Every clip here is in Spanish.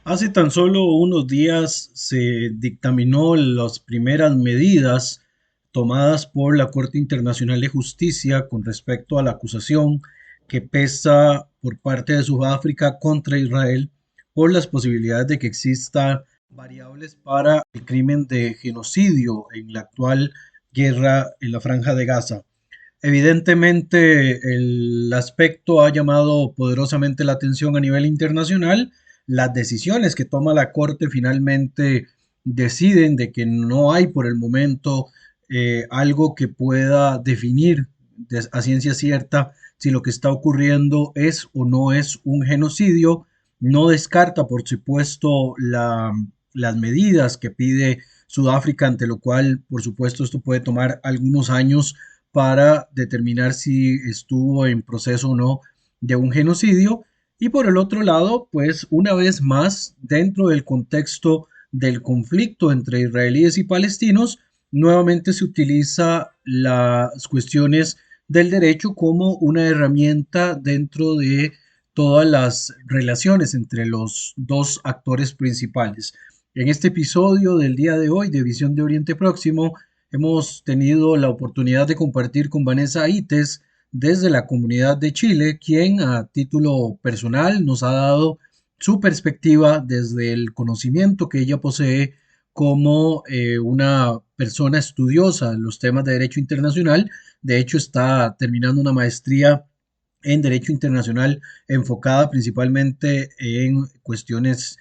Hace tan solo unos días se dictaminó las primeras medidas tomadas por la Corte Internacional de Justicia con respecto a la acusación que pesa por parte de Sudáfrica contra Israel por las posibilidades de que exista variables para el crimen de genocidio en la actual guerra en la Franja de Gaza. Evidentemente, el aspecto ha llamado poderosamente la atención a nivel internacional. Las decisiones que toma la Corte finalmente deciden de que no hay por el momento algo que pueda definir a ciencia cierta si lo que está ocurriendo es o no es un genocidio. No descarta, por supuesto, las medidas que pide Sudáfrica, ante lo cual, por supuesto, esto puede tomar algunos años para determinar si estuvo en proceso o no de un genocidio. Y por el otro lado, pues una vez más, dentro del contexto del conflicto entre israelíes y palestinos, nuevamente se utiliza las cuestiones del derecho como una herramienta dentro de todas las relaciones entre los dos actores principales. En este episodio del día de hoy de Visión de Oriente Próximo, hemos tenido la oportunidad de compartir con Vanessa Ites desde la comunidad de Chile, quien a título personal nos ha dado su perspectiva desde el conocimiento que ella posee como una persona estudiosa en los temas de derecho internacional. De hecho, está terminando una maestría en Derecho Internacional enfocada principalmente en cuestiones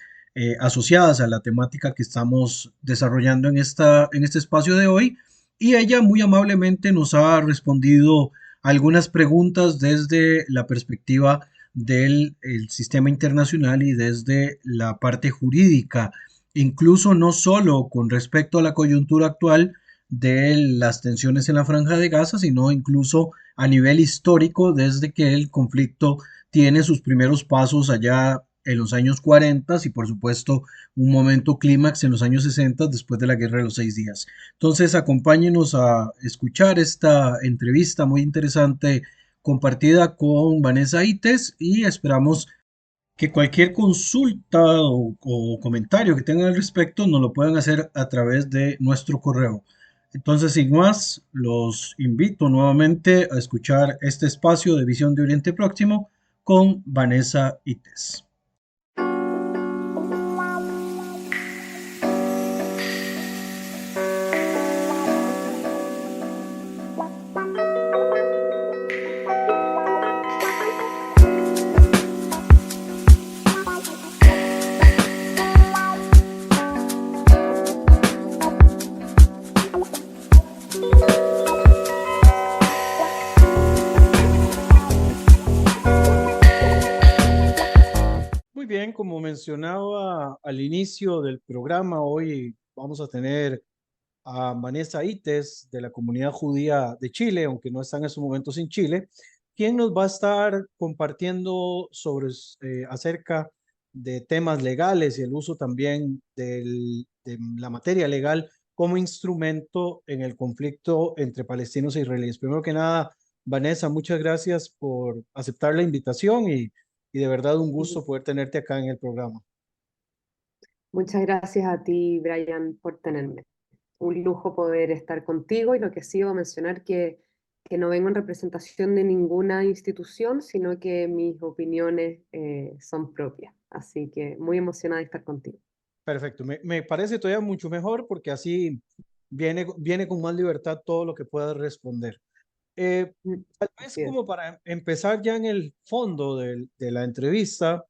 asociadas a la temática que estamos desarrollando en este espacio de hoy. Y ella muy amablemente nos ha respondido algunas preguntas desde la perspectiva del el sistema internacional y desde la parte jurídica, incluso no solo con respecto a la coyuntura actual de las tensiones en la Franja de Gaza, sino incluso a nivel histórico desde que el conflicto tiene sus primeros pasos allá en los años 40 y por supuesto un momento clímax en los años 60 después de la Guerra de los Seis Días. Entonces acompáñenos a escuchar esta entrevista muy interesante compartida con Vanessa Ites y esperamos que cualquier consulta o comentario que tengan al respecto nos lo puedan hacer a través de nuestro correo. Entonces, sin más, los invito nuevamente a escuchar este espacio de Visión de Oriente Próximo con Vanessa Ites. Muy bien, como mencionaba al inicio del programa, hoy vamos a tener a Vanessa Ites de la comunidad judía de Chile, aunque no está en estos momentos en Chile, quien nos va a estar compartiendo acerca de temas legales y el uso también de la materia legal como instrumento en el conflicto entre palestinos e israelíes. Primero que nada, Vanessa, muchas gracias por aceptar la invitación y de verdad un gusto poder tenerte acá en el programa. Muchas gracias a ti, Brian, por tenerme. Un lujo poder estar contigo y lo que sí iba a mencionar que no vengo en representación de ninguna institución, sino que mis opiniones son propias. Así que muy emocionada de estar contigo. Perfecto, me parece todavía mucho mejor porque así viene con más libertad todo lo que puedas responder. Eh, Tal vez Así es. como para empezar ya en el fondo de la entrevista,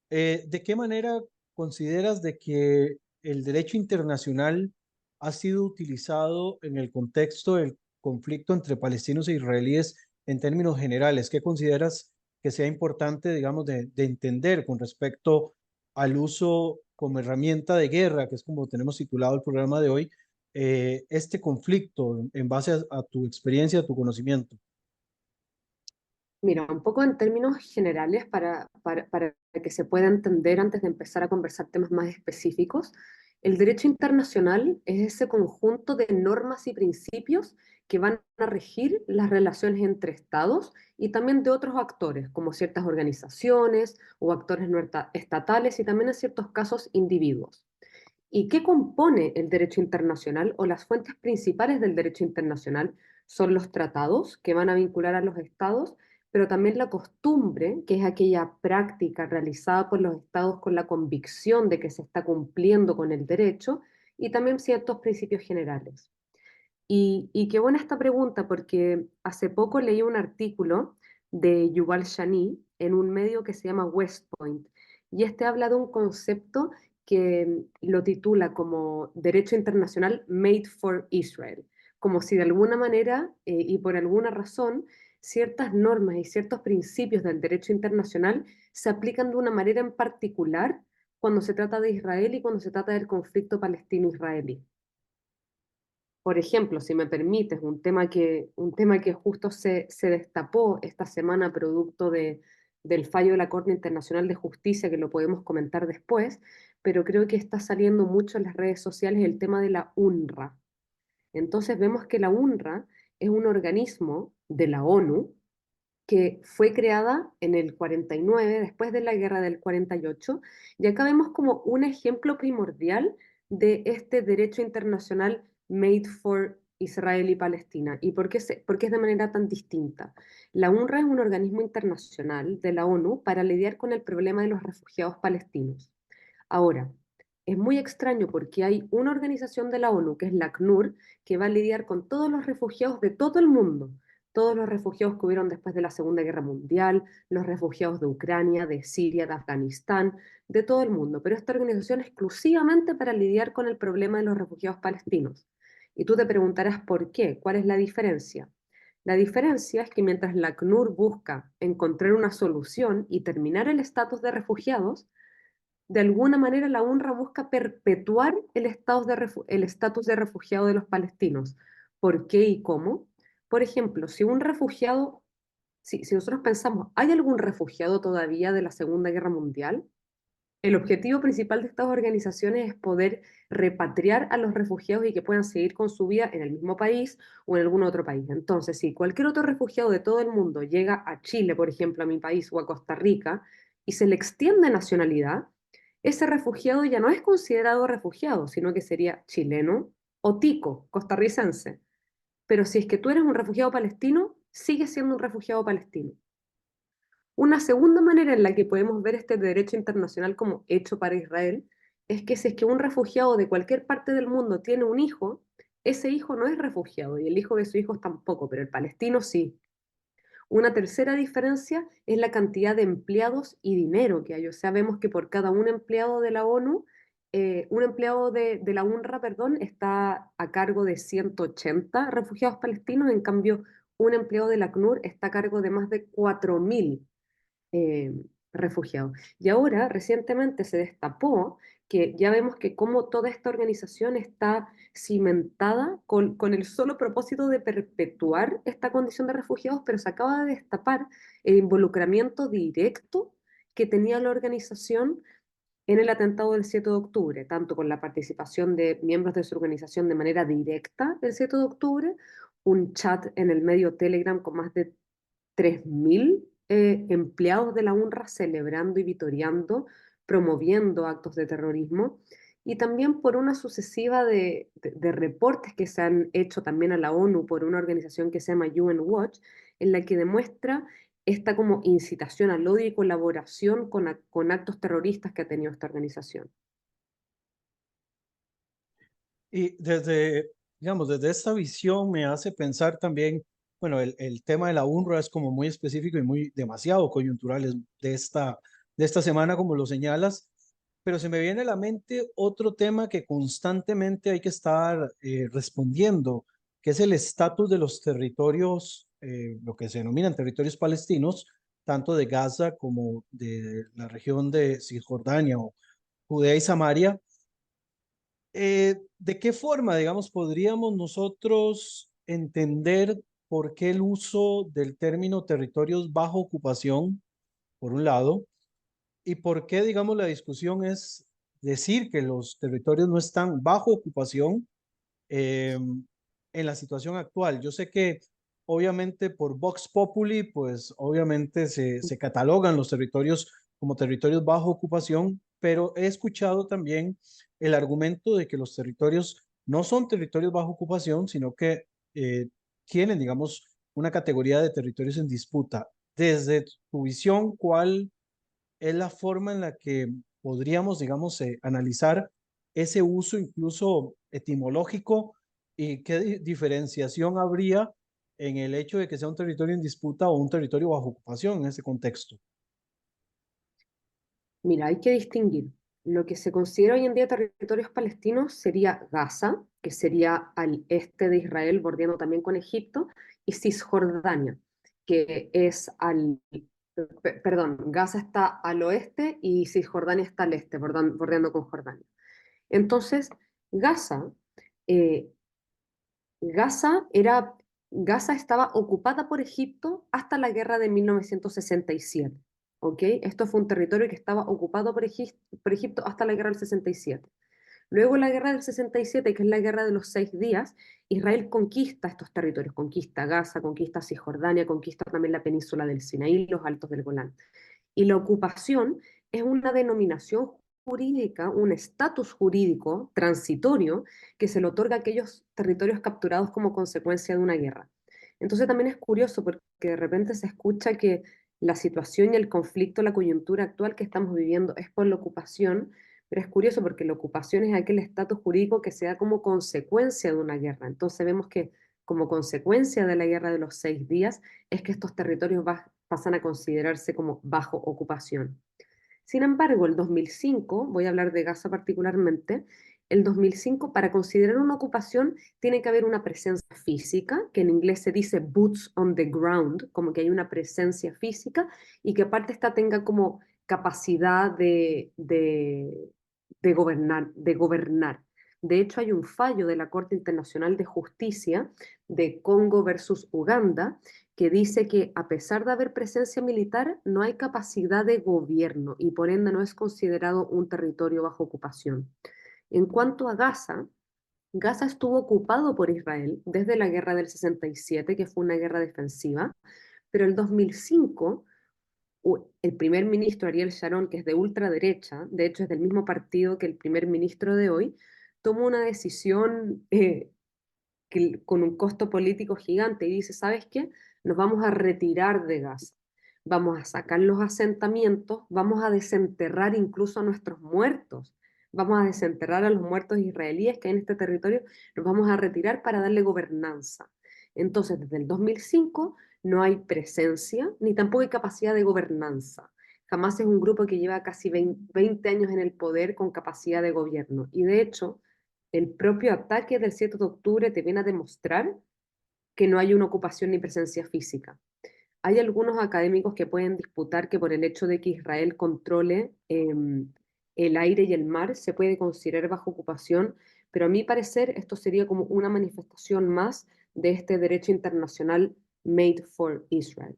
¿de qué manera consideras de que el derecho internacional ha sido utilizado en el contexto del conflicto entre palestinos e israelíes en términos generales? ¿Qué consideras que sea importante, digamos, de entender con respecto al uso como herramienta de guerra, que es como tenemos titulado el programa de hoy, este conflicto en base a tu experiencia, a tu conocimiento? Mira, un poco en términos generales para que se pueda entender antes de empezar a conversar temas más específicos. El derecho internacional es ese conjunto de normas y principios que van a regir las relaciones entre estados y también de otros actores, como ciertas organizaciones o actores no estatales y también en ciertos casos individuos. ¿Y qué compone el derecho internacional o las fuentes principales del derecho internacional? Son los tratados que van a vincular a los estados, pero también la costumbre, que es aquella práctica realizada por los estados con la convicción de que se está cumpliendo con el derecho, y también ciertos principios generales. Y qué buena esta pregunta, porque hace poco leí un artículo de Yuval Shani en un medio que se llama West Point, y este habla de un concepto que lo titula como Derecho Internacional Made for Israel, como si de alguna manera y por alguna razón ciertas normas y ciertos principios del derecho internacional se aplican de una manera en particular cuando se trata de Israel y cuando se trata del conflicto palestino-israelí. Por ejemplo, si me permites, un tema que justo se destapó esta semana producto del fallo de la Corte Internacional de Justicia, que lo podemos comentar después, pero creo que está saliendo mucho en las redes sociales el tema de la UNRWA. Entonces vemos que la UNRWA es un organismo de la ONU que fue creada en el 49, después de la guerra del 48, y acá vemos como un ejemplo primordial de este derecho internacional made for Israel y Palestina. ¿Y por qué es de manera tan distinta? La UNRWA es un organismo internacional de la ONU para lidiar con el problema de los refugiados palestinos. Ahora, es muy extraño porque hay una organización de la ONU, que es la ACNUR, que va a lidiar con todos los refugiados de todo el mundo, todos los refugiados que hubieron después de la Segunda Guerra Mundial, los refugiados de Ucrania, de Siria, de Afganistán, de todo el mundo, pero esta organización exclusivamente para lidiar con el problema de los refugiados palestinos. Y tú te preguntarás por qué, cuál es la diferencia. La diferencia es que mientras la ACNUR busca encontrar una solución y terminar el estatus de refugiados, de alguna manera la UNRWA busca perpetuar el estatus de refugiado de los palestinos. ¿Por qué y cómo? Por ejemplo, si un refugiado, si nosotros pensamos, ¿hay algún refugiado todavía de la Segunda Guerra Mundial? El objetivo principal de estas organizaciones es poder repatriar a los refugiados y que puedan seguir con su vida en el mismo país o en algún otro país. Entonces, si cualquier otro refugiado de todo el mundo llega a Chile, por ejemplo, a mi país o a Costa Rica, y se le extiende nacionalidad, ese refugiado ya no es considerado refugiado, sino que sería chileno o tico, costarricense. Pero si es que tú eres un refugiado palestino, sigues siendo un refugiado palestino. Una segunda manera en la que podemos ver este derecho internacional como hecho para Israel es que si es que un refugiado de cualquier parte del mundo tiene un hijo, ese hijo no es refugiado y el hijo de su hijo tampoco, pero el palestino sí. Una tercera diferencia es la cantidad de empleados y dinero que hay. O sea, vemos que por cada un empleado de la ONU, un empleado de la UNRWA, perdón, está a cargo de 180 refugiados palestinos, en cambio, un empleado de la ACNUR está a cargo de más de 4.000 eh, refugiados. Y ahora, recientemente se destapó que ya vemos que como toda esta organización está cimentada con el solo propósito de perpetuar esta condición de refugiados, pero se acaba de destapar el involucramiento directo que tenía la organización en el atentado del 7 de octubre, tanto con la participación de miembros de su organización de manera directa el 7 de octubre, un chat en el medio Telegram con más de 3.000 empleados de la UNRWA celebrando y vitoriando, promoviendo actos de terrorismo, y también por una sucesiva de reportes que se han hecho también a la ONU por una organización que se llama UN Watch, en la que demuestra esta como incitación al odio y colaboración con actos terroristas que ha tenido esta organización. Y desde, digamos, desde esta visión me hace pensar también, bueno, el tema de la UNRWA es como muy específico y muy demasiado coyuntural de esta semana, como lo señalas, pero se me viene a la mente otro tema que constantemente hay que estar respondiendo, que es el estatus de los territorios, lo que se denominan territorios palestinos, tanto de Gaza como de la región de Cisjordania o Judea y Samaria. ¿De qué forma, digamos, podríamos nosotros entender por qué el uso del término territorios bajo ocupación, por un lado, y por qué, digamos, la discusión es decir que los territorios no están bajo ocupación eh, en la situación actual. Yo sé que obviamente por Vox Populi, pues obviamente se catalogan los territorios como territorios bajo ocupación, pero he escuchado también el argumento de que los territorios no son territorios bajo ocupación, sino que tienen, digamos, una categoría de territorios en disputa. Desde tu visión, ¿cuál es la forma en la que podríamos, digamos, analizar ese uso incluso etimológico y qué diferenciación habría en el hecho de que sea un territorio en disputa o un territorio bajo ocupación en ese contexto? Mira, hay que distinguir. Lo que se considera hoy en día territorios palestinos sería Gaza, que sería al este de Israel, bordeando también con Egipto, y Cisjordania, que es perdón, Gaza está al oeste y Cisjordania está al este, bordeando con Jordania. Entonces, Gaza, eh, Gaza era, Gaza estaba ocupada por Egipto hasta la guerra de 1967. ¿Ok? Esto fue un territorio que estaba ocupado por Egipto hasta la guerra del 67. Luego la guerra del 67, que es la guerra de los 6 días, Israel conquista estos territorios, conquista Gaza, conquista Cisjordania, conquista también la península del Sinaí y los altos del Golán. Y la ocupación es una denominación jurídica, un estatus jurídico transitorio que se le otorga a aquellos territorios capturados como consecuencia de una guerra. Entonces también es curioso porque de repente se escucha que la situación y el conflicto, la coyuntura actual que estamos viviendo es por la ocupación, pero es curioso porque la ocupación es aquel estatus jurídico que se da como consecuencia de una guerra. Entonces vemos que como consecuencia de la guerra de los 6 días es que estos territorios pasan a considerarse como bajo ocupación. Sin embargo, el 2005, voy a hablar de Gaza particularmente, el 2005 para considerar una ocupación tiene que haber una presencia física, que en inglés se dice boots on the ground, como que hay una presencia física y que aparte esta tenga como capacidad de gobernar, de gobernar. De hecho, hay un fallo de la Corte Internacional de Justicia de Congo versus Uganda que dice que a pesar de haber presencia militar, no hay capacidad de gobierno y por ende no es considerado un territorio bajo ocupación. En cuanto a Gaza, Gaza estuvo ocupado por Israel desde la guerra del 67, que fue una guerra defensiva, pero el 2005 el primer ministro Ariel Sharon, que es de ultraderecha, de hecho es del mismo partido que el primer ministro de hoy, tomó una decisión con un costo político gigante y dice, ¿sabes qué? Nos vamos a retirar de Gaza, vamos a sacar los asentamientos, vamos a desenterrar incluso a nuestros muertos, vamos a desenterrar a los muertos israelíes que hay en este territorio, nos vamos a retirar para darle gobernanza. Entonces, desde el 2005 no hay presencia ni tampoco hay capacidad de gobernanza. Jamás es un grupo que lleva casi 20 años en el poder con capacidad de gobierno. Y de hecho, el propio ataque del 7 de octubre te viene a demostrar que no hay una ocupación ni presencia física. Hay algunos académicos que pueden disputar que por el hecho de que Israel controle el aire y el mar se puede considerar bajo ocupación, pero a mi parecer esto sería como una manifestación más de este derecho internacional made for Israel.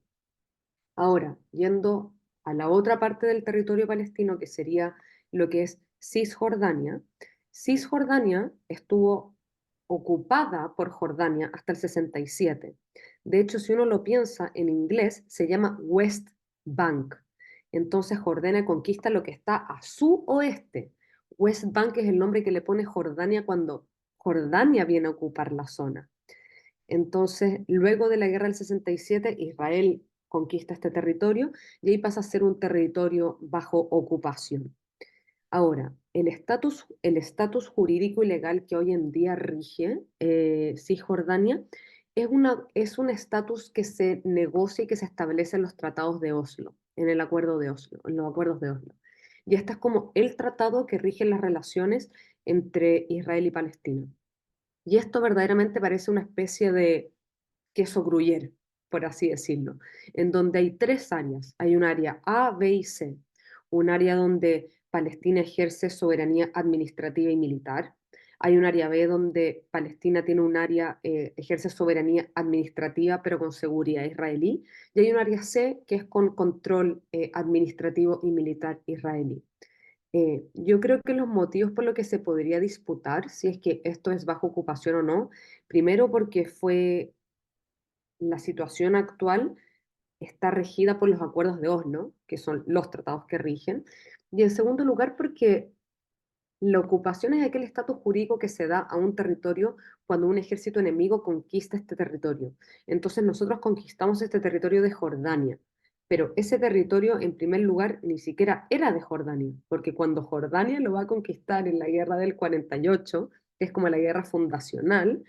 Ahora, yendo a la otra parte del territorio palestino, que sería lo que es Cisjordania, Cisjordania estuvo ocupada por Jordania hasta el 67. De hecho, si uno lo piensa en inglés, se llama West Bank. Entonces, Jordania conquista lo que está a su oeste. West Bank es el nombre que le pone Jordania cuando Jordania viene a ocupar la zona. Entonces, luego de la guerra del 67, Israel conquista este territorio y ahí pasa a ser un territorio bajo ocupación. Ahora, el estatus jurídico y legal que hoy en día rige Cisjordania es un estatus que se negocia y que se establece en los tratados de Oslo, en el acuerdo de Oslo, en los acuerdos de Oslo. Y este es como el tratado que rige las relaciones entre Israel y Palestina. Y esto verdaderamente parece una especie de queso gruyere, por así decirlo, en donde hay tres áreas. Hay un área A, B y C. Un área donde Palestina ejerce soberanía administrativa y militar. Hay un área B donde Palestina tiene un área, ejerce soberanía administrativa pero con seguridad israelí. Y hay un área C que es con control administrativo y militar israelí. Yo creo que los motivos por los que se podría disputar si es que esto es bajo ocupación o no, primero porque fue la situación actual está regida por los acuerdos de Oslo, que son los tratados que rigen, y en segundo lugar porque la ocupación es aquel estatus jurídico que se da a un territorio cuando un ejército enemigo conquista este territorio. Entonces nosotros conquistamos este territorio de Jordania, pero ese territorio en primer lugar ni siquiera era de Jordania, porque cuando Jordania lo va a conquistar en la guerra del 48, que es como la guerra fundacional,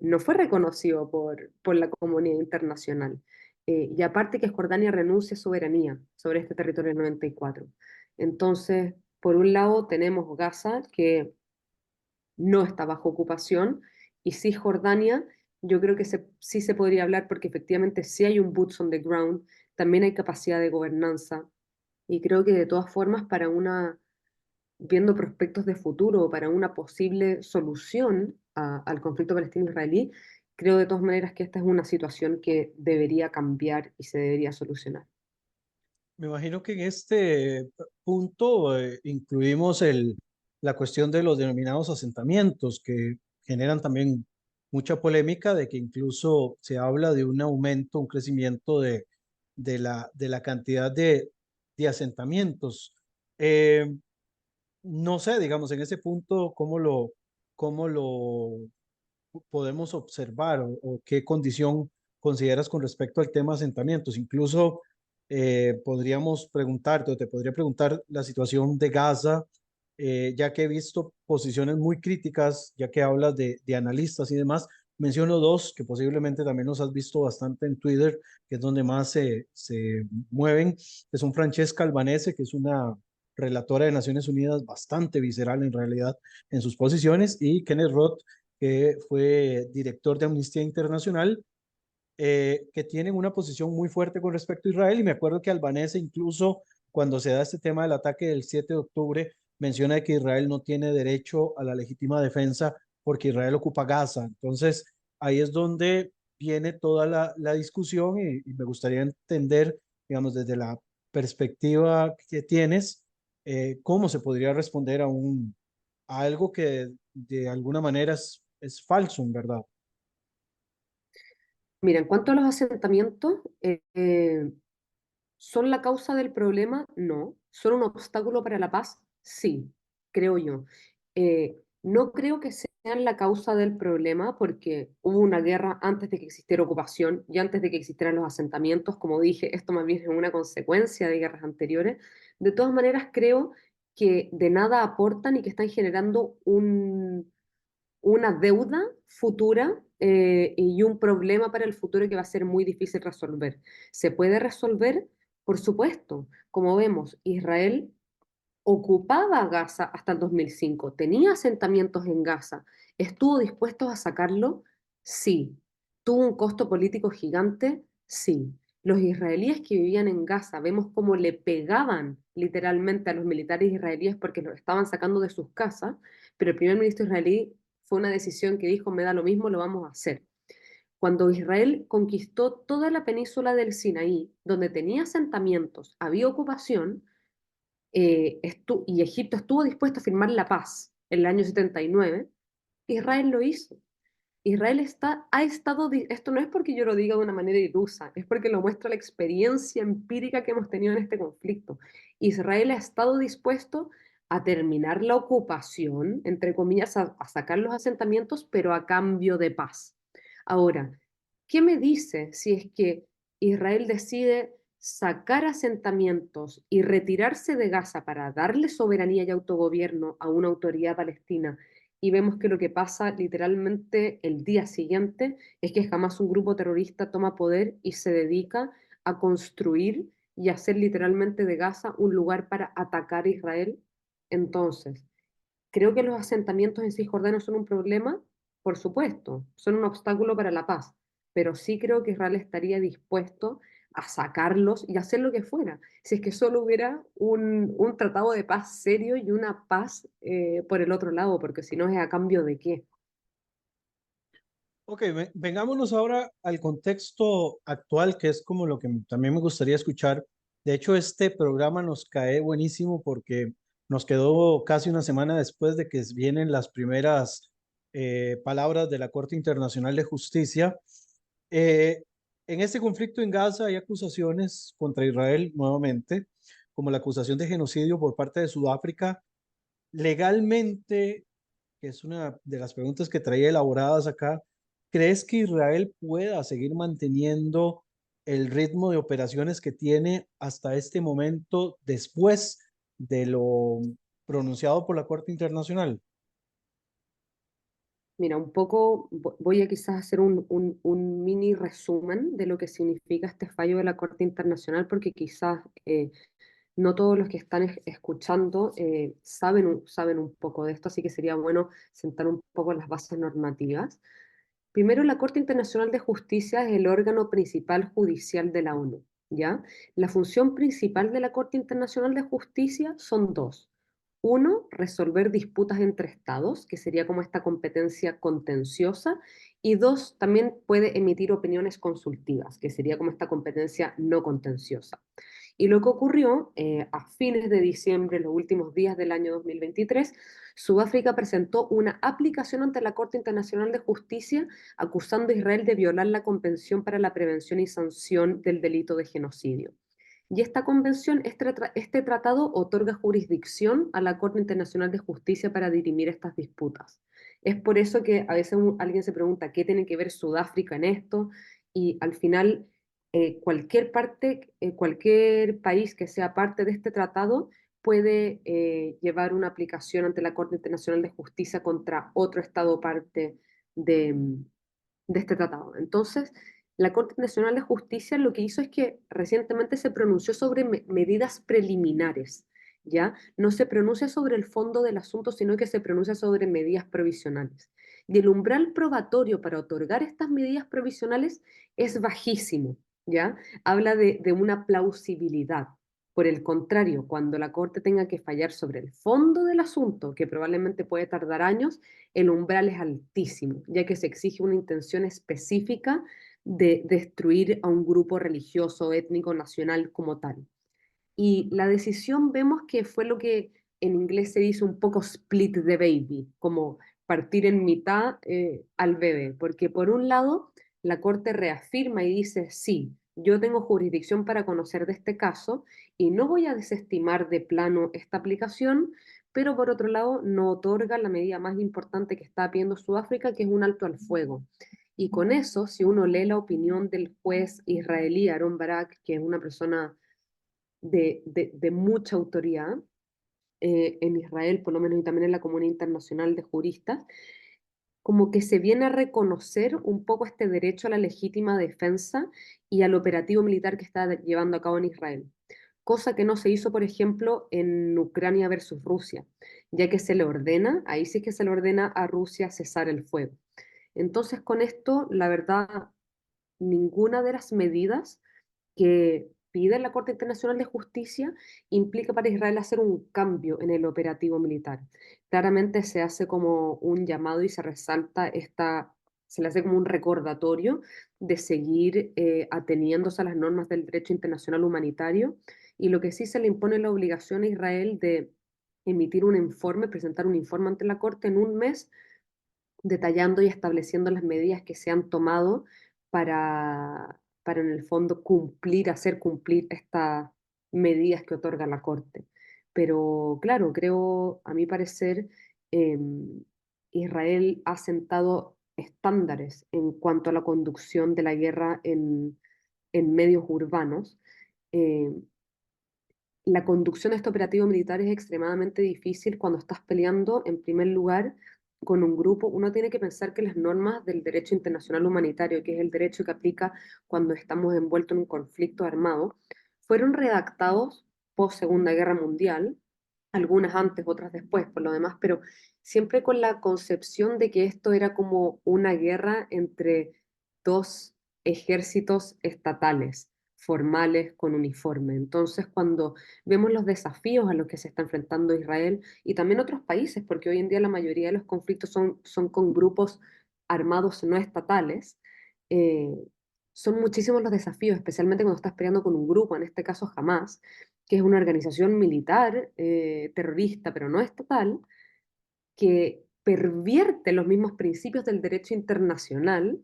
no fue reconocido por la comunidad internacional. Y aparte que Jordania renuncia a soberanía sobre este territorio del 94. Entonces, por un lado tenemos Gaza, que no está bajo ocupación, y Cisjordania, yo creo que sí se podría hablar porque efectivamente sí hay un boots on the ground, también hay capacidad de gobernanza, y creo que de todas formas para viendo prospectos de futuro, para una posible solución al conflicto palestino-israelí, creo de todas maneras que esta es una situación que debería cambiar y se debería solucionar. Me imagino que en este punto incluimos la cuestión de los denominados asentamientos, que generan también mucha polémica, de que incluso se habla de un aumento, un crecimiento de la cantidad de asentamientos. Eh, no sé, digamos, en ese punto, cómo lo podemos observar o qué condición consideras con respecto al tema asentamientos. Incluso podríamos preguntarte o te podría preguntar la situación de Gaza, ya que he visto posiciones muy críticas, ya que hablas de analistas y demás. Menciono dos que posiblemente también los has visto bastante en Twitter, que es donde más se mueven, que son Francesca Albanese, que es una relatora de Naciones Unidas bastante visceral en realidad en sus posiciones, y Kenneth Roth, que fue director de Amnistía Internacional, que tienen una posición muy fuerte con respecto a Israel. Y me acuerdo que Albanese, incluso cuando se da este tema del ataque del 7 de octubre, menciona que Israel no tiene derecho a la legítima defensa porque Israel ocupa Gaza. Entonces, ahí es donde viene toda la discusión, y me gustaría entender, digamos, desde la perspectiva que tienes, cómo se podría responder a algo que de alguna manera es falso, en verdad. Mira, en cuanto a los asentamientos, ¿son la causa del problema? No. ¿Son un obstáculo para la paz? Sí, creo yo. No creo que sean la causa del problema porque hubo una guerra antes de que existiera ocupación y antes de que existieran los asentamientos. Como dije, esto más bien es una consecuencia de guerras anteriores. De todas maneras, creo que de nada aportan y que están generando una deuda futura y un problema para el futuro que va a ser muy difícil resolver. ¿Se puede resolver? Por supuesto. Como vemos, Israel ocupaba Gaza hasta el 2005, tenía asentamientos en Gaza, ¿estuvo dispuesto a sacarlo? Sí. ¿Tuvo un costo político gigante? Sí. Los israelíes que vivían en Gaza, vemos cómo le pegaban literalmente a los militares israelíes porque los estaban sacando de sus casas, pero el primer ministro israelí fue una decisión que dijo, me da lo mismo, lo vamos a hacer. Cuando Israel conquistó toda la península del Sinaí, donde tenía asentamientos, había ocupación, y Egipto estuvo dispuesto a firmar la paz en el año 79, Israel lo hizo. Ha estado, esto no es porque yo lo diga de una manera ilusa, es porque lo muestra la experiencia empírica que hemos tenido en este conflicto. Israel ha estado dispuesto a terminar la ocupación, entre comillas, a sacar los asentamientos, pero a cambio de paz. Ahora, ¿qué me dice si es que Israel decide sacar asentamientos y retirarse de Gaza para darle soberanía y autogobierno a una autoridad palestina? Y vemos que lo que pasa literalmente el día siguiente es que jamás un grupo terrorista toma poder y se dedica a construir y hacer literalmente de Gaza un lugar para atacar a Israel. Entonces, creo que los asentamientos en Cisjordania son un problema, por supuesto, son un obstáculo para la paz, pero sí creo que Israel estaría dispuesto a sacarlos y hacer lo que fuera, si es que solo hubiera un tratado de paz serio y una paz por el otro lado, porque si no es a cambio de qué. Ok, vengámonos ahora al contexto actual, que es como lo que también me gustaría escuchar. De hecho, este programa nos cae buenísimo porque Nos quedó casi una semana después de que vienen las primeras palabras de la Corte Internacional de Justicia. Eh, en este conflicto en Gaza hay acusaciones contra Israel nuevamente, como la acusación de genocidio por parte de Sudáfrica. Legalmente, que es una de las preguntas que traía elaboradas acá, ¿crees que Israel pueda seguir manteniendo el ritmo de operaciones que tiene hasta este momento después de lo pronunciado por la Corte Internacional? Mira, un poco voy a quizás hacer un mini resumen de lo que significa este fallo de la Corte Internacional, porque quizás no todos los que están escuchando saben un poco de esto, así que sería bueno sentar un poco las bases normativas. Primero, la Corte Internacional de Justicia es el órgano principal judicial de la ONU, ¿ya? La función principal de la Corte Internacional de Justicia son dos. Uno, resolver disputas entre estados, que sería como esta competencia contenciosa, y dos, también puede emitir opiniones consultivas, que sería como esta competencia no contenciosa. Y lo que ocurrió a fines de diciembre, los últimos días del año 2023, Sudáfrica presentó una aplicación ante la Corte Internacional de Justicia acusando a Israel de violar la Convención para la Prevención y Sanción del Delito de Genocidio. Y esta convención, este tratado otorga jurisdicción a la Corte Internacional de Justicia para dirimir estas disputas. Es por eso que a veces alguien se pregunta qué tiene que ver Sudáfrica en esto, y al final cualquier país que sea parte de este tratado puede llevar una aplicación ante la Corte Internacional de Justicia contra otro Estado parte de, de este tratado. Entonces, la Corte Nacional de Justicia lo que hizo es que recientemente se pronunció sobre medidas preliminares, ¿ya? No se pronuncia sobre el fondo del asunto, sino que se pronuncia sobre medidas provisionales. Y el umbral probatorio para otorgar estas medidas provisionales es bajísimo, ¿ya? Habla de una plausibilidad. Por el contrario, cuando la Corte tenga que fallar sobre el fondo del asunto, que probablemente puede tardar años, el umbral es altísimo, ya que se exige una intención específica de destruir a un grupo religioso, étnico, nacional como tal. Y la decisión vemos que fue lo que en inglés se dice un poco split the baby, como partir en mitad al bebé, porque por un lado la Corte reafirma y dice, sí, yo tengo jurisdicción para conocer de este caso y no voy a desestimar de plano esta aplicación, pero por otro lado no otorga la medida más importante que está pidiendo Sudáfrica, que es un alto al fuego. Y con eso, si uno lee la opinión del juez israelí Aaron Barak, que es una persona de mucha autoridad en Israel, por lo menos, y también en la comunidad internacional de juristas, como que se viene a reconocer un poco este derecho a la legítima defensa y al operativo militar que está llevando a cabo en Israel. Cosa que no se hizo, por ejemplo, en Ucrania versus Rusia, ya que se le ordena, ahí sí que se le ordena a Rusia cesar el fuego. Entonces, con esto, la verdad, ninguna de las medidas que pide la Corte Internacional de Justicia implica para Israel hacer un cambio en el operativo militar. Claramente se hace como un llamado y se resalta se le hace como un recordatorio de seguir ateniéndose a las normas del derecho internacional humanitario, y lo que sí se le impone la obligación a Israel de emitir un informe, presentar un informe ante la Corte en un mes detallando y estableciendo las medidas que se han tomado para en el fondo hacer cumplir estas medidas que otorga la Corte. Pero claro, creo, a mi parecer, eh, Israel ha sentado estándares en cuanto a la conducción de la guerra en medios urbanos. Eh, la conducción de este operativo militar es extremadamente difícil cuando estás peleando, en primer lugar, con un grupo. Uno tiene que pensar que las normas del derecho internacional humanitario, que es el derecho que aplica cuando estamos envueltos en un conflicto armado, fueron redactados post Segunda Guerra Mundial, algunas antes, otras después, por lo demás, pero siempre con la concepción de que esto era como una guerra entre dos ejércitos estatales formales con uniforme. Entonces, cuando vemos los desafíos a los que se está enfrentando Israel y también otros países, porque hoy en día la mayoría de los conflictos son con grupos armados no estatales, eh, son muchísimos los desafíos, especialmente cuando estás peleando con un grupo, en este caso Hamas, que es una organización militar terrorista, pero no estatal, que pervierte los mismos principios del derecho internacional,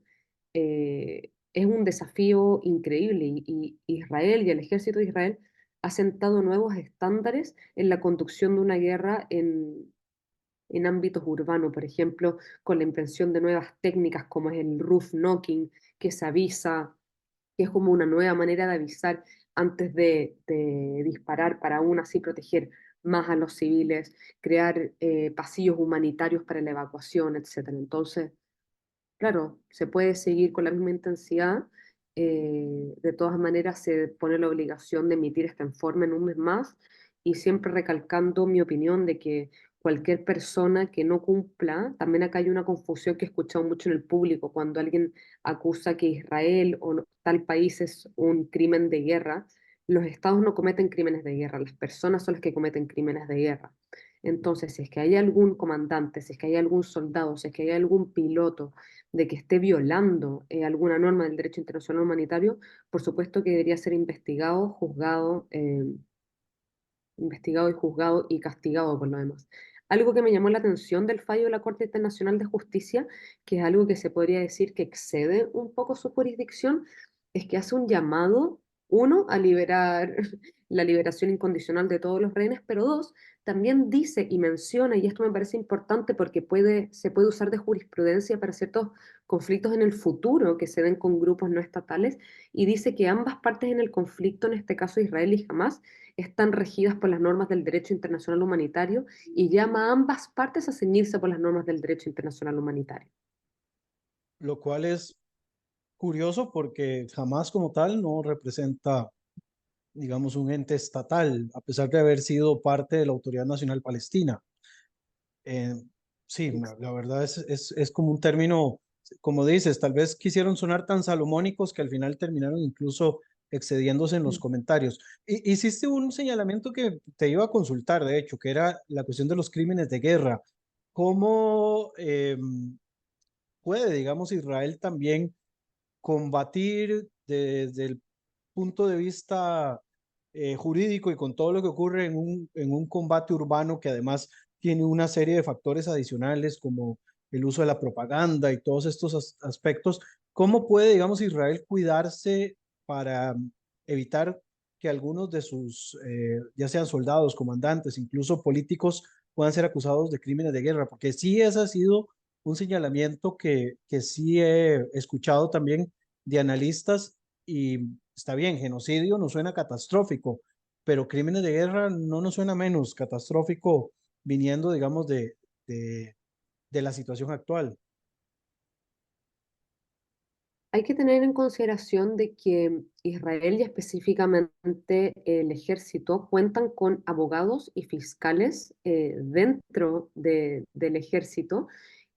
es un desafío increíble y Israel y el ejército de Israel ha sentado nuevos estándares en la conducción de una guerra en ámbitos urbanos, por ejemplo, con la invención de nuevas técnicas como es el roof knocking, que se avisa, que es como una nueva manera de avisar antes de disparar para aún así proteger más a los civiles, crear pasillos humanitarios para la evacuación, etcétera. Entonces, claro, se puede seguir con la misma intensidad. De todas maneras, se pone la obligación de emitir este informe en un mes más y siempre recalcando mi opinión de que cualquier persona que no cumpla, también acá hay una confusión que he escuchado mucho en el público cuando alguien acusa que Israel o tal país es un crimen de guerra. Los estados no cometen crímenes de guerra, las personas son las que cometen crímenes de guerra. Entonces, si es que hay algún comandante, si es que hay algún soldado, si es que hay algún piloto, de que esté violando alguna norma del derecho internacional humanitario, por supuesto que debería ser investigado, investigado y juzgado y castigado por lo demás. Algo que me llamó la atención del fallo de la Corte Internacional de Justicia, que es algo que se podría decir que excede un poco su jurisdicción, es que hace un llamado, uno, a liberar la liberación incondicional de todos los rehenes, pero dos, también dice y menciona, y esto me parece importante porque se puede usar de jurisprudencia para ciertos conflictos en el futuro que se den con grupos no estatales, y dice que ambas partes en el conflicto, en este caso Israel y Hamas, están regidas por las normas del derecho internacional humanitario y llama a ambas partes a ceñirse por las normas del derecho internacional humanitario. Lo cual es curioso porque jamás como tal no representa, digamos, un ente estatal, a pesar de haber sido parte de la Autoridad Nacional Palestina. Eh, sí, la verdad es como un término, como dices, tal vez quisieron sonar tan salomónicos que al final terminaron incluso excediéndose en los comentarios. Hiciste un señalamiento que te iba a consultar, de hecho, que era la cuestión de los crímenes de guerra. ¿Cómo puede, digamos, Israel también combatir desde el punto de vista jurídico y con todo lo que ocurre en un combate urbano que además tiene una serie de factores adicionales como el uso de la propaganda y todos estos aspectos? ¿Cómo puede, digamos, Israel cuidarse para evitar que algunos de sus, ya sean soldados, comandantes, incluso políticos, puedan ser acusados de crímenes de guerra? Porque sí, ese ha sido un señalamiento que sí he escuchado también de analistas y está bien, genocidio nos suena catastrófico, pero crímenes de guerra no nos suena menos catastrófico viniendo, digamos, de la situación actual. Hay que tener en consideración de que Israel y específicamente el ejército cuentan con abogados y fiscales dentro del ejército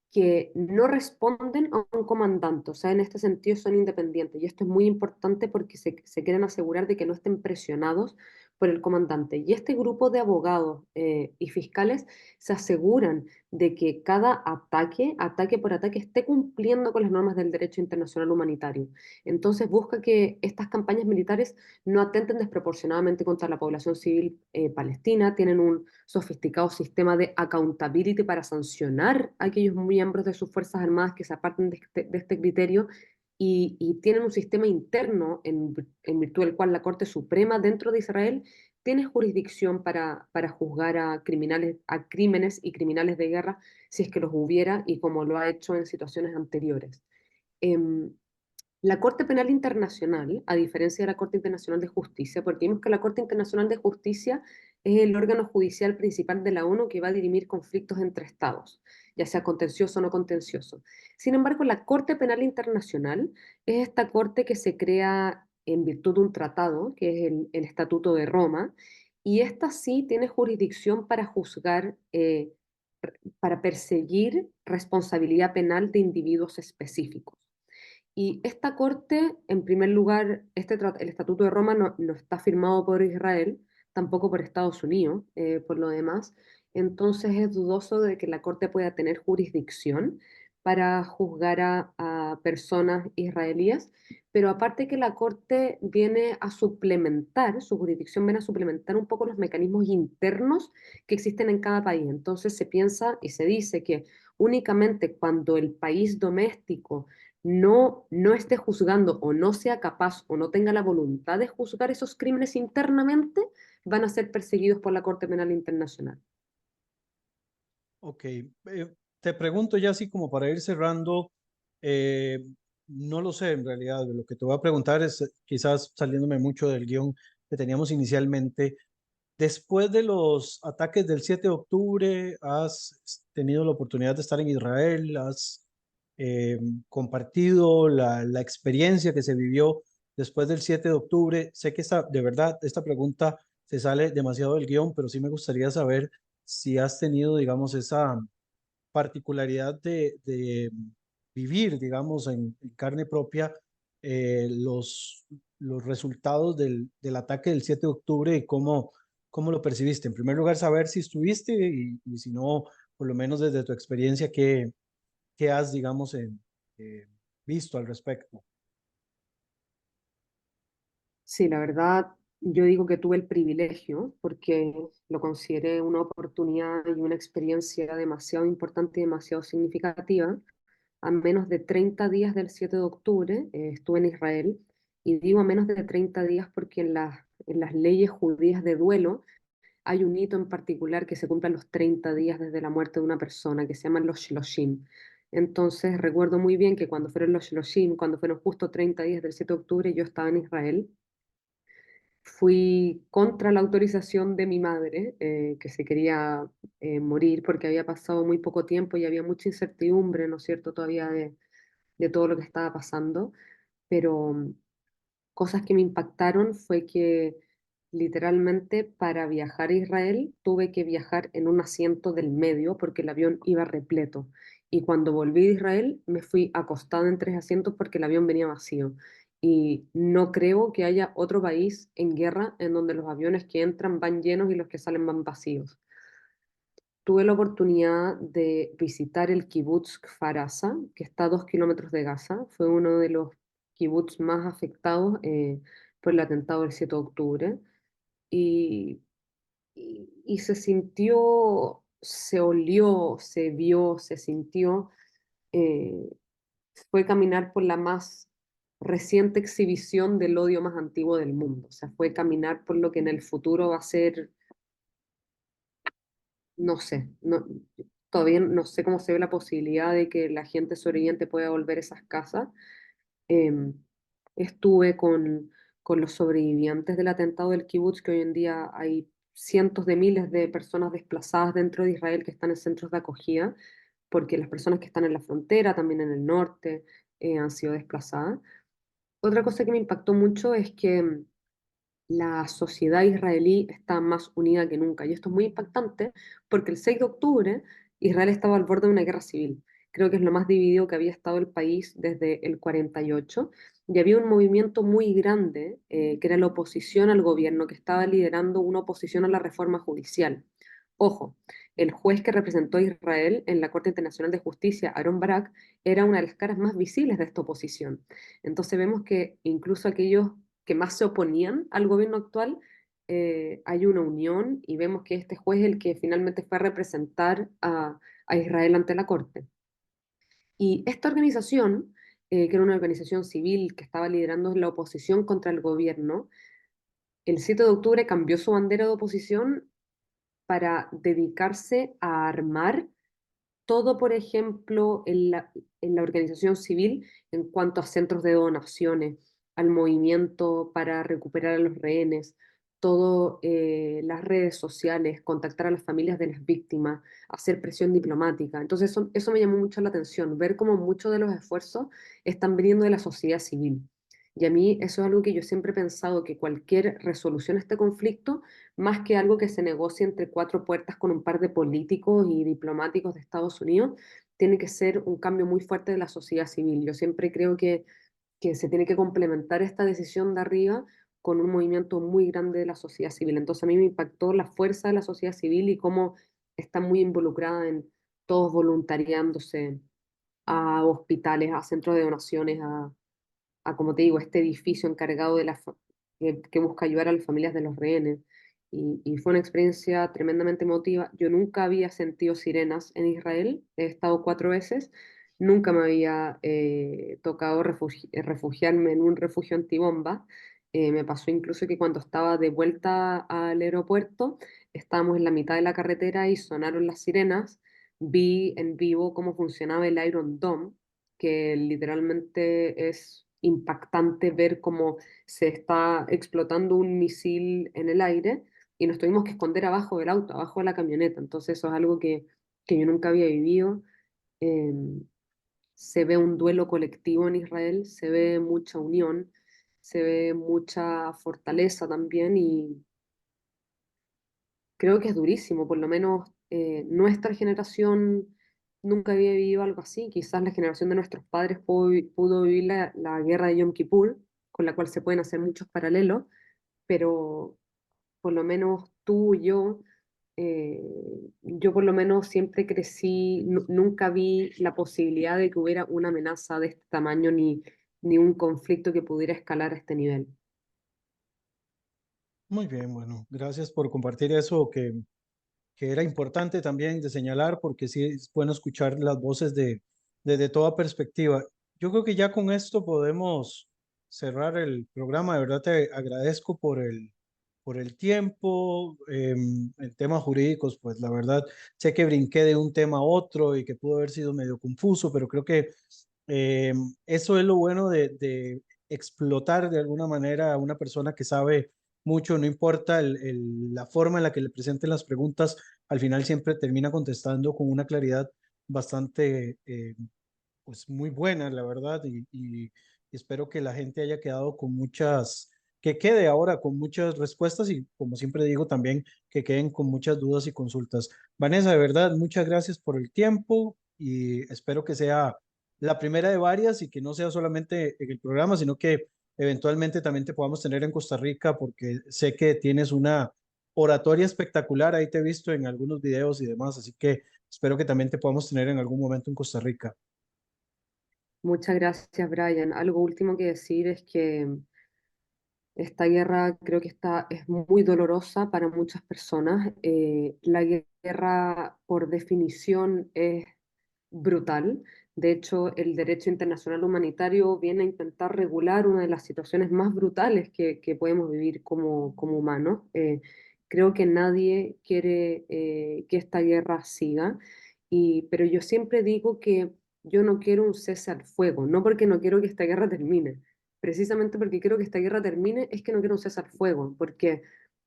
que no responden a un comandante, o sea, en este sentido son independientes. Y esto es muy importante porque se quieren asegurar de que no estén presionados por el comandante. Y este grupo de abogados y fiscales se aseguran de que cada ataque, ataque por ataque, esté cumpliendo con las normas del derecho internacional humanitario. Entonces busca que estas campañas militares no atenten desproporcionadamente contra la población civil palestina, tienen un sofisticado sistema de accountability para sancionar a aquellos miembros de sus Fuerzas Armadas que se aparten de este criterio y tienen un sistema interno en virtud del cual la Corte Suprema dentro de Israel tiene jurisdicción para juzgar a criminales, a crímenes y criminales de guerra si es que los hubiera y como lo ha hecho en situaciones anteriores. Eh, la Corte Penal Internacional, a diferencia de la Corte Internacional de Justicia, porque vimos que la Corte Internacional de Justicia es el órgano judicial principal de la ONU que va a dirimir conflictos entre estados, ya sea contencioso o no contencioso. Sin embargo, la Corte Penal Internacional es esta corte que se crea en virtud de un tratado, que es el Estatuto de Roma, y esta sí tiene jurisdicción para juzgar, para perseguir responsabilidad penal de individuos específicos. Y esta corte, en primer lugar, el Estatuto de Roma no está firmado por Israel, tampoco por Estados Unidos, por lo demás. Entonces es dudoso de que la corte pueda tener jurisdicción para juzgar a a personas israelíes, pero aparte que la Corte viene a suplementar, su jurisdicción viene a suplementar un poco los mecanismos internos que existen en cada país. Entonces se piensa y se dice que únicamente cuando el país doméstico no esté juzgando o no sea capaz o no tenga la voluntad de juzgar esos crímenes internamente, van a ser perseguidos por la Corte Penal Internacional. Ok, te pregunto ya así como para ir cerrando, eh, no lo sé en realidad, lo que te voy a preguntar es quizás saliéndome mucho del guión que teníamos inicialmente. Después de los ataques del 7 de octubre, ¿has tenido la oportunidad de estar en Israel? ¿Has eh, compartido la experiencia que se vivió después del 7 de octubre? Sé que de verdad, esta pregunta se sale demasiado del guión, pero sí me gustaría saber si has tenido, digamos, esa particularidad de vivir, digamos, en carne propia los resultados del ataque del 7 de octubre y cómo lo percibiste. En primer lugar, saber si estuviste y si no, por lo menos desde tu experiencia, qué has, digamos, eh, visto al respecto. Sí, la verdad, yo digo que tuve el privilegio porque lo consideré una oportunidad y una experiencia demasiado importante y demasiado significativa. A menos de 30 días del 7 de octubre estuve en Israel, y digo a menos de 30 días porque en las leyes judías de duelo hay un hito en particular que se cumplen los 30 días desde la muerte de una persona, que se llaman los Shloshim. Entonces recuerdo muy bien que cuando fueron los Shloshim, cuando fueron justo 30 días del 7 de octubre, yo estaba en Israel. Fui contra la autorización de mi madre, que se quería morir porque había pasado muy poco tiempo y había mucha incertidumbre, ¿no es cierto?, todavía de todo lo que estaba pasando. Pero cosas que me impactaron fue que literalmente para viajar a Israel tuve que viajar en un asiento del medio porque el avión iba repleto. Y cuando volví de Israel me fui acostada en tres asientos porque el avión venía vacío. Y no creo que haya otro país en guerra en donde los aviones que entran van llenos y los que salen van vacíos. Tuve la oportunidad de visitar el kibutz Kfar Aza, que está a 2 kilómetros de Gaza. Fue uno de los kibutz más afectados por el atentado del 7 de octubre. Y, y se sintió, se olió, se vio, se sintió. eh, Fue caminar por la más reciente exhibición del odio más antiguo del mundo. O sea, fue caminar por lo que en el futuro va a ser, no sé, todavía no sé cómo se ve la posibilidad de que la gente sobreviviente pueda volver a esas casas. Em, Estuve con los sobrevivientes del atentado del kibutz, que hoy en día hay cientos de miles de personas desplazadas dentro de Israel que están en centros de acogida, porque las personas que están en la frontera, también en el norte, han sido desplazadas. Otra cosa que me impactó mucho es que la sociedad israelí está más unida que nunca. Y esto es muy impactante porque el 6 de octubre Israel estaba al borde de una guerra civil. Creo que es lo más dividido que había estado el país desde el 48. Y había un movimiento muy grande, que era la oposición al gobierno, que estaba liderando una oposición a la reforma judicial. Ojo, el juez que representó a Israel en la Corte Internacional de Justicia, Aaron Barak, era una de las caras más visibles de esta oposición. Entonces vemos que incluso aquellos que más se oponían al gobierno actual, hay una unión, y vemos que este juez es el que finalmente fue a representar a Israel ante la Corte. Y esta organización, que era una organización civil que estaba liderando la oposición contra el gobierno, el 7 de octubre cambió su bandera de oposición para dedicarse a armar todo, por ejemplo, en la organización civil en cuanto a centros de donaciones, al movimiento para recuperar a los rehenes, todo, las redes sociales, contactar a las familias de las víctimas, hacer presión diplomática. Entonces eso me llamó mucho la atención, ver cómo muchos de los esfuerzos están viniendo de la sociedad civil. Y a mí eso es algo que yo siempre he pensado, que cualquier resolución a este conflicto, más que algo que se negocie entre cuatro puertas con un par de políticos y diplomáticos de Estados Unidos, tiene que ser un cambio muy fuerte de la sociedad civil. Yo siempre creo que se tiene que complementar esta decisión de arriba con un movimiento muy grande de la sociedad civil. Entonces a mí me impactó la fuerza de la sociedad civil y cómo está muy involucrada en todos voluntariándose. a hospitales, a centros de donaciones, como te digo, este edificio encargado que busca ayudar a las familias de los rehenes. Y fue una experiencia tremendamente emotiva. Yo nunca había sentido sirenas en Israel, he estado 4 veces, nunca me había tocado refugiarme en un refugio antibomba. Me pasó incluso que cuando estaba de vuelta al aeropuerto, estábamos en la mitad de la carretera y sonaron las sirenas. Vi en vivo cómo funcionaba el Iron Dome, que literalmente es impactante ver cómo se está explotando un misil en el aire y nos tuvimos que esconder abajo del auto, abajo de la camioneta. Entonces eso es algo que yo nunca había vivido. Eh, Se ve un duelo colectivo en Israel, se ve mucha unión, se ve mucha fortaleza también y creo que es durísimo, por lo menos nuestra generación nunca había vivido algo así, quizás la generación de nuestros padres pudo vivir la guerra de Yom Kippur, con la cual se pueden hacer muchos paralelos, pero por lo menos tú y eh, yo por lo menos siempre crecí, nunca vi la posibilidad de que hubiera una amenaza de este tamaño ni un conflicto que pudiera escalar a este nivel. Muy bien, bueno, gracias por compartir eso que era importante también de señalar, porque sí es bueno escuchar las voces de toda perspectiva. Yo creo que ya con esto podemos cerrar el programa. De verdad te agradezco por el tiempo. En temas jurídicos, pues la verdad, sé que brinqué de un tema a otro y que pudo haber sido medio confuso, pero creo que eh, eso es lo bueno de explotar de alguna manera a una persona que sabe mucho, no importa la forma en la que le presenten las preguntas, al final siempre termina contestando con una claridad bastante, pues muy buena, la verdad, y espero que la gente haya quedado con muchas, que quede ahora con muchas respuestas y como siempre digo también que queden con muchas dudas y consultas. Vanessa, de verdad, muchas gracias por el tiempo y espero que sea la primera de varias y que no sea solamente en el programa, sino que eventualmente también te podamos tener en Costa Rica porque sé que tienes una oratoria espectacular, ahí te he visto en algunos videos y demás, así que espero que también te podamos tener en algún momento en Costa Rica. Muchas gracias, Brian. Algo último que decir es que esta guerra creo que es muy dolorosa para muchas personas. La guerra, por definición, es brutal. De hecho, el derecho internacional humanitario viene a intentar regular una de las situaciones más brutales que podemos vivir como humanos. Creo que nadie quiere que esta guerra siga, pero yo siempre digo que yo no quiero un cese al fuego, no porque no quiero que esta guerra termine, precisamente porque quiero que esta guerra termine, es que no quiero un cese al fuego, porque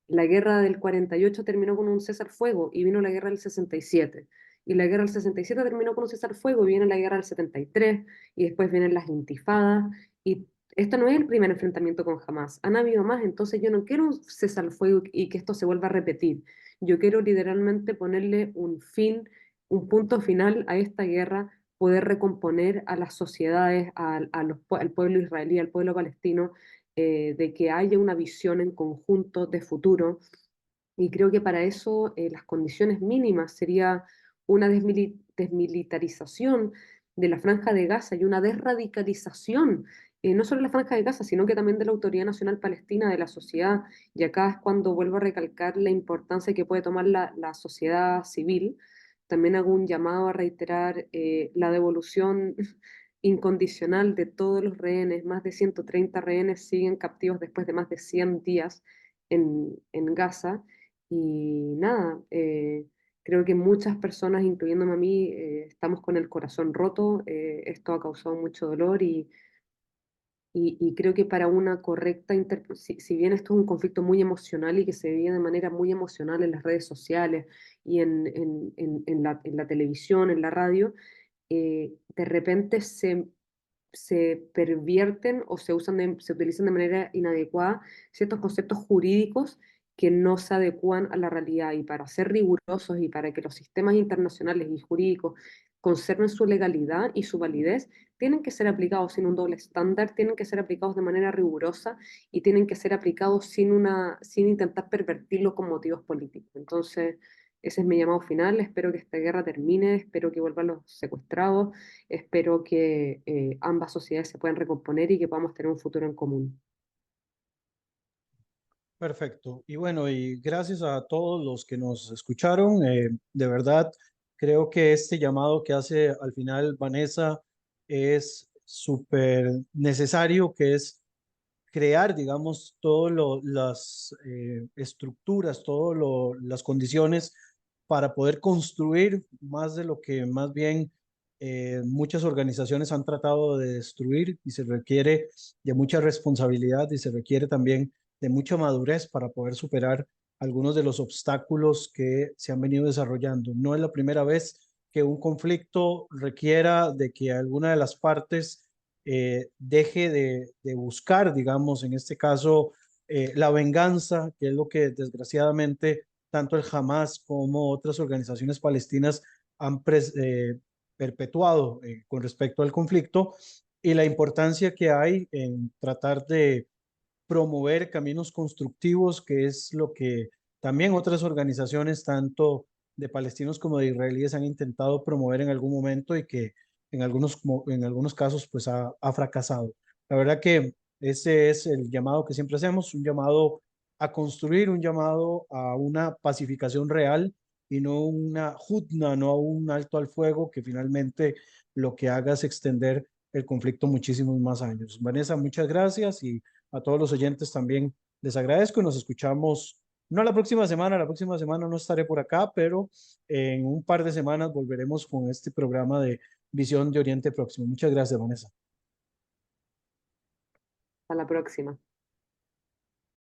la guerra del 48 terminó con un cese al fuego y vino la guerra del 67 y la guerra del 67 terminó con un cese al fuego, y viene la guerra del 73 y después vienen las intifadas, y esto no es el primer enfrentamiento con Hamas, han habido más, entonces yo no quiero un cese al fuego y que esto se vuelva a repetir, yo quiero literalmente ponerle un fin, un punto final a esta guerra, poder recomponer a las sociedades, al pueblo israelí, al pueblo palestino, de que haya una visión en conjunto de futuro, y creo que para eso las condiciones mínimas sería una desmilitarización de la Franja de Gaza y una desradicalización, no solo de la Franja de Gaza, sino que también de la Autoridad Nacional Palestina, de la sociedad. Y acá es cuando vuelvo a recalcar la importancia que puede tomar la sociedad civil. También hago un llamado a reiterar la devolución incondicional de todos los rehenes. Más de 130 rehenes siguen captivos después de más de 100 días en Gaza y nada, creo que muchas personas, incluyéndome a mí, estamos con el corazón roto. Esto ha causado mucho dolor y creo que para una correcta si bien esto es un conflicto muy emocional y que se vive de manera muy emocional en las redes sociales y en la televisión, en la radio, de repente se pervierten o se utilizan de manera inadecuada ciertos conceptos jurídicos que no se adecuan a la realidad, y para ser rigurosos y para que los sistemas internacionales y jurídicos conserven su legalidad y su validez, tienen que ser aplicados sin un doble estándar, tienen que ser aplicados de manera rigurosa y tienen que ser aplicados sin intentar pervertirlo con motivos políticos. Entonces, Ese es mi llamado final. Espero que esta guerra termine, espero que vuelvan los secuestrados, espero que ambas sociedades se puedan recomponer y que podamos tener un futuro en común. Perfecto. Y bueno, y gracias a todos los que nos escucharon. De verdad, creo que este llamado que hace al final Vanessa es súper necesario, que es crear, digamos, todas las estructuras, todas las condiciones para poder construir más de lo que más bien muchas organizaciones han tratado de destruir, y se requiere de mucha responsabilidad y se requiere también de mucha madurez para poder superar algunos de los obstáculos que se han venido desarrollando. No es la primera vez que un conflicto requiera de que alguna de las partes deje de buscar, digamos, en este caso, la venganza, que es lo que desgraciadamente tanto el Hamas como otras organizaciones palestinas han perpetuado con respecto al conflicto, y la importancia que hay en tratar de promover caminos constructivos, que es lo que también otras organizaciones, tanto de palestinos como de israelíes, han intentado promover en algún momento, y que en algunos casos pues ha fracasado. La verdad que ese es el llamado que siempre hacemos, un llamado a construir, un llamado a una pacificación real y no una hutna, no un alto al fuego que finalmente lo que haga es extender el conflicto muchísimos más años. Vanessa, muchas gracias, y a todos los oyentes también les agradezco, y nos escuchamos no la próxima semana no estaré por acá, pero en un par de semanas volveremos con este programa de Visión de Oriente Próximo. Muchas gracias, Vanessa. Hasta la próxima.